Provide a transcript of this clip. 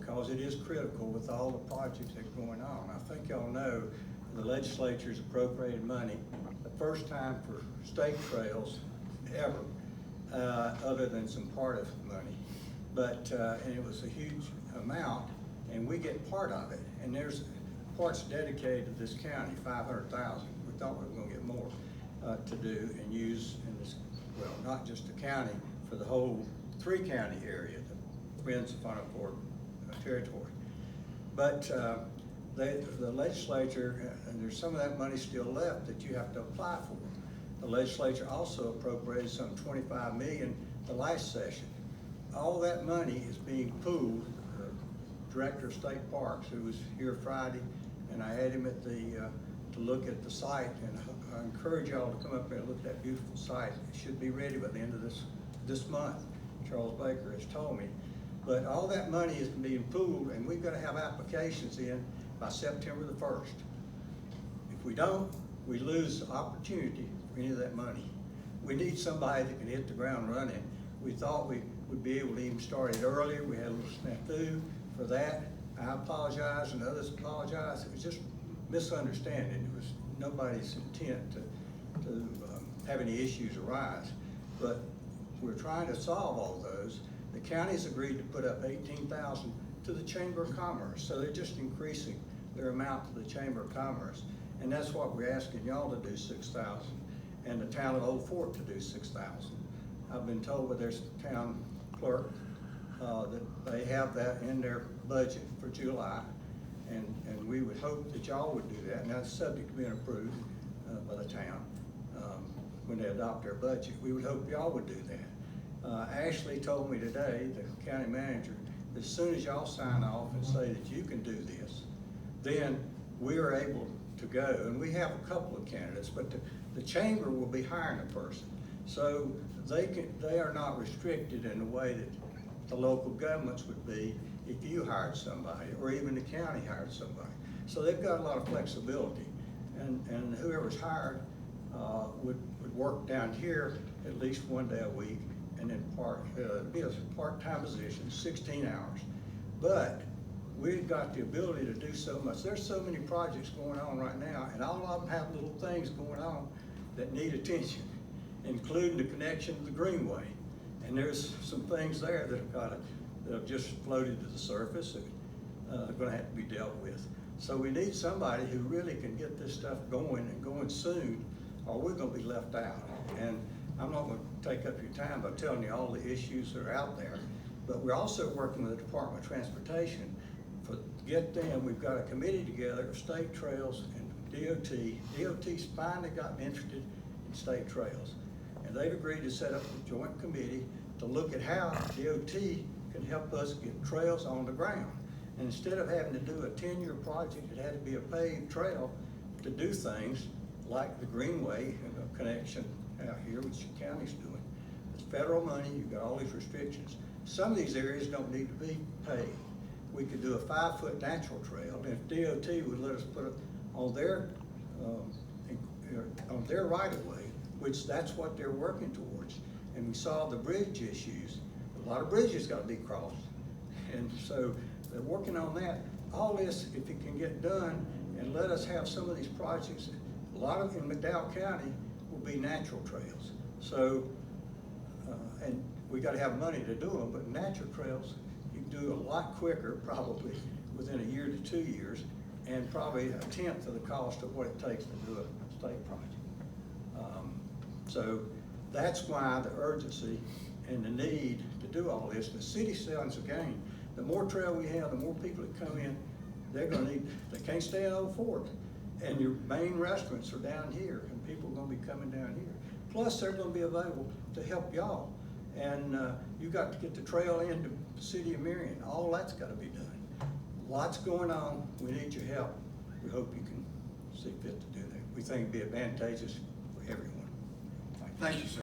because it is critical with all the projects that are going on. I think y'all know the legislature's appropriated money, the first time for state trails ever, other than some part of money. But, and it was a huge amount, and we get part of it. And there's parts dedicated to this county, 500,000. We thought we were gonna get more to do and use in this, well, not just the county, for the whole 3-county area, the Friends of Funnel Court territory. But the legislature, and there's some of that money still left that you have to apply for. The legislature also appropriated some $25 million the last session. All that money is being pooled. The Director of State Parks, who was here Friday, and I had him at the to look at the site, and I encourage y'all to come up there and look at that beautiful site. It should be ready by the end of this month, Charles Baker has told me. But all that money is being pooled, and we've got to have applications in by September the 1st. If we don't, we lose the opportunity for any of that money. We need somebody that can hit the ground running. We thought we would be able to even start it earlier. We had a little snafu for that. I apologize and others apologize. It was just misunderstanding. It was nobody's intent to have any issues arise. But we're trying to solve all those. The county's agreed to put up $18,000 to the Chamber of Commerce. So they're just increasing their amount to the Chamber of Commerce. And that's what we're asking y'all to do, $6,000, and the town of Old Fort to do $6,000. I've been told by their town clerk that they have that in their budget for July, and we would hope that y'all would do that. Now, it's subject to being approved by the town when they adopt their budget. We would hope y'all would do that. Ashley told me today, the county manager, as soon as y'all sign off and say that you can do this, then we are able to go. And we have a couple of candidates, but the chamber will be hiring a person. So they are not restricted in the way that the local governments would be if you hired somebody, or even the county hired somebody. So they've got a lot of flexibility. And whoever's hired would work down here at least one day a week, and then be a part-time position, 16 hours. But we've got the ability to do so much. There's so many projects going on right now, and all of them have little things going on that need attention, including the connection to the Greenway. And there's some things there that have just floated to the surface and are gonna have to be dealt with. So we need somebody who really can get this stuff going and going soon, or we're gonna be left out. And I'm not gonna take up your time by telling you all the issues that are out there, but we're also working with the Department of Transportation to get them. We've got a committee together of state trails and DOT. DOT's finally gotten interested in state trails, and they've agreed to set up a joint committee to look at how DOT can help us get trails on the ground. And instead of having to do a 10-year project, it had to be a paved trail to do things like the Greenway connection out here, which the county's doing. It's federal money, you've got all these restrictions. Some of these areas don't need to be paved. We could do a 5-foot natural trail, and if DOT would let us put it on their right-of-way, which that's what they're working towards. And we solve the bridge issues. A lot of bridges got to be crossed. And so they're working on that. All this, if it can get done and let us have some of these projects, a lot of in McDowell County will be natural trails. So, and we got to have money to do them, but natural trails, you can do a lot quicker, probably within a year to 2 years, and probably a tenth of the cost of what it takes to do a state project. So that's why the urgency and the need to do all this. The city stands to gain. The more trail we have, the more people that come in, they're gonna need, they can't stay in Old Fort. And your main restaurants are down here, and people are gonna be coming down here. Plus, they're gonna be available to help y'all. And you got to get the trail into the city of Marion. All that's gotta be done. Lots going on. We need your help. We hope you can see fit to do that. We think it'd be advantageous for everyone. Thank you, sir.